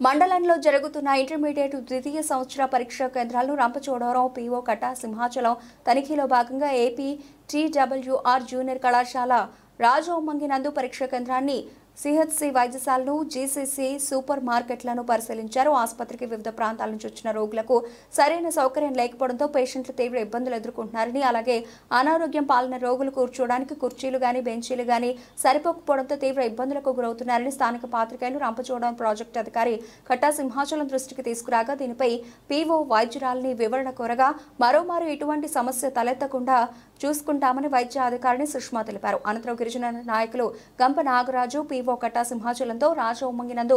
మండలంలో జరుగుతున్న ఇంటర్మీడియట్ ద్వితీయ సంవత్సర పరీక్షా కేంద్రాలను రంపచోడవరం పీఓ కట్టా సింహాచలం తనిఖీలో భాగంగా ఏపీ టీడబ్ల్యూఆర్ జూనియర్ కళాశాల రాజోమంగి నందు పరీక్షా కేంద్రాన్ని సిహెచ్సి వైద్యశాలను జీసీసీ సూపర్ మార్కెట్లను పరిశీలించారు. ఆసుపత్రికి వివిధ ప్రాంతాల నుంచి వచ్చిన రోగులకు సరైన సౌకర్యం లేకపోవడంతో పేషెంట్లు తీవ్ర ఇబ్బందులు ఎదుర్కొంటున్నారని, అలాగే అనారోగ్యం పాలన రోగులు కూర్చోవడానికి కుర్చీలు గానీ బెంచీలు గానీ సరిపోకపోవడంతో తీవ్ర ఇబ్బందులకు గురవుతున్నారని స్థానిక పాత్రికేయులు రంపచోడవరం ప్రాజెక్టు అధికారి కట్టా సింహాచలం దృష్టికి తీసుకురాగా దీనిపై పీఓ వైద్యురాలిని వివరణ కోరగా మరోమారు ఇటువంటి సమస్య తలెత్తకుండా చూసుకుంటామని వైద్య అధికారిని సుష్మా తెలిపారు. అనంతరం గిరిజన నాయకులు గంప నాగరాజు పీఓ కట్టా సింహాచలంతో రాజోమంగినందు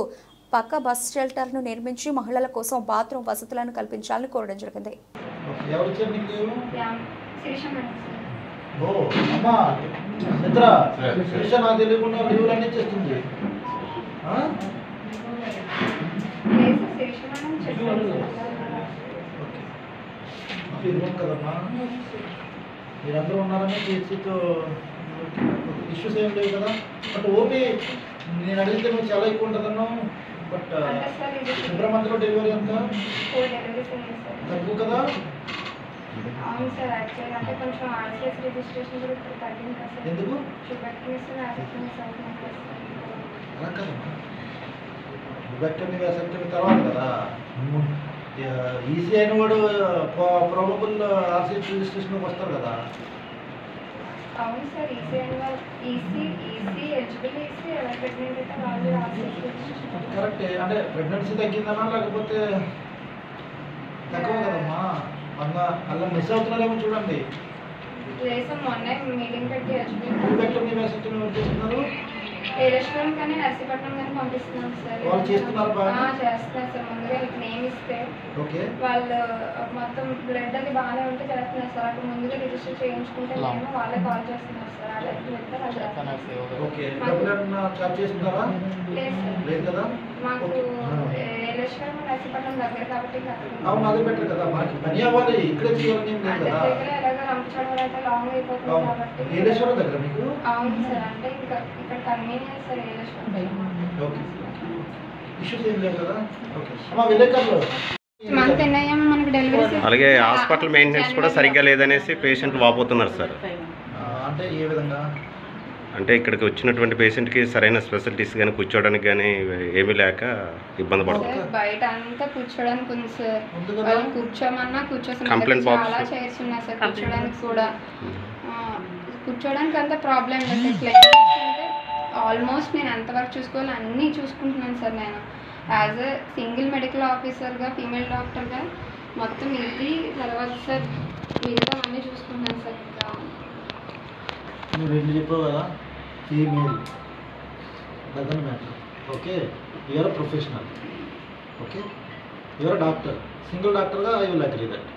పక్క బస్ షెల్టర్ను నిర్మించి మహిళల కోసం బాత్రూమ్ వసతులను కల్పించాలని కోరడం జరిగింది. మీరందరూ ఉన్నారని చేసితో ఇష్యూస్ ఏం లేవు కదా. బట్ ఓపీ నేను అడిగితే నువ్వు చాలా ఎక్కువ ఉంటుందన్నావు. బట్ ఫిబ్రవరిలో డెలివరీ అంతా తక్కువ కదా. ఎందుకు అలా కదమ్మా, విభక్టమీ వ్యాసక్టమీ తర్వాత కదా. ఈసీ అయిన వాడు ప్రాబబుల్ ఆర్సీహెచ్ రిజిస్ట్రేషన్కి వస్తారు కదా. అవును సార్, ఈసీ అయిన వాళ్ళు ఈసీ ఎలిజిబుల్ ఈసీ ఎలా ప్రెగ్నెంట్ అయితే వాళ్ళు కరెక్టే. అంటే ప్రెగ్నెన్సీ తగ్గిందన్నా లేకపోతే తక్కువ కదమ్మా. అలా మిస్ అవుతున్నారేమో చూడండి. లేదు మొన్న మీటింగ్ పెట్టి విభక్టమీ వ్యాసక్టమీ ఎవరు చేస్తున్నారు? ఏలశ్వరం కానీ నర్సీపట్నం కానీ పంపిస్తున్నాం సార్. వాళ్ళు చేస్తున్నారు బాగా చేస్తున్నారు సార్. ముందుగా నేమ్ ఇస్తే వాళ్ళు మొత్తం బ్లడ్ అది బాగానే ఉంటే చేస్తున్నారు సార్. అక్కడ ముందుగా రిజిస్టర్ చేయించుకుంటే మేము వాళ్ళే కాల్ చేస్తున్నారు సార్. లేదు కదా. మాకు ఏలశ్వరం నర్సీపట్నం దగ్గర కాబట్టి అవును, అదే బెటర్ కదా. మనకి పని అవ్వాలి, ఇక్కడే చేయాలని ఎలాగో రంపచోడవరం అయితే లాంగ్ అయిపోతుంది కాబట్టి. ఏలేశ్వరం దగ్గర మీకు? అవును సార్, అంటే ఇంకా ఇక్కడ కన్వీనియన్స్ సార్ ఏలశ్వరం. ఓకే, ఇష్యూస్ ఏం లేవు కదా. ఓకే అమ్మా, విలేకరులు అలాగే హాస్పిటల్ మెయింటెనెన్స్ కూడా సరిగ్గా లేదనేసి పేషెంట్లు వాపోతున్నారు సార్. అంటే ఏ విధంగా అంటే ఇక్కడికి వచ్చినటువంటి పేషెంట్కి సరైన ఫెసిలిటీస్ కానీ కూర్చోవడానికి కానీ ఏమీ లేక ఇబ్బంది పడుతుంది. బయట అంతా కూర్చోడానికి ఉంది సార్. కూర్చోమన్నా కంప్లైంట్ బాక్స్ చాలా చైర్స్ ఉన్నాయి సార్ కూర్చోడానికి కూడా. కూర్చోడానికి అంత ప్రాబ్లం లేదు. క్లైనిక్స్ అంటే ఆల్మోస్ట్ నేను ఎంతవరకు చూసుకోవాలి అన్నీ చూసుకుంటున్నాను సార్. నేను యాజ్ ఎ సింగిల్ మెడికల్ ఆఫీసర్గా ఫీమేల్ డాక్టర్గా మొత్తం ఇది తర్వాత సార్ మిగతా అన్నీ చూసుకుంటున్నాను సార్. ఇంకా నువ్వు రెండు చెప్పావు కదా, female doesn't matter. Okay, you're professional. Okay, you're doctor. Single డాక్టర్గా ఐ విల్ అగ్రీ దట్.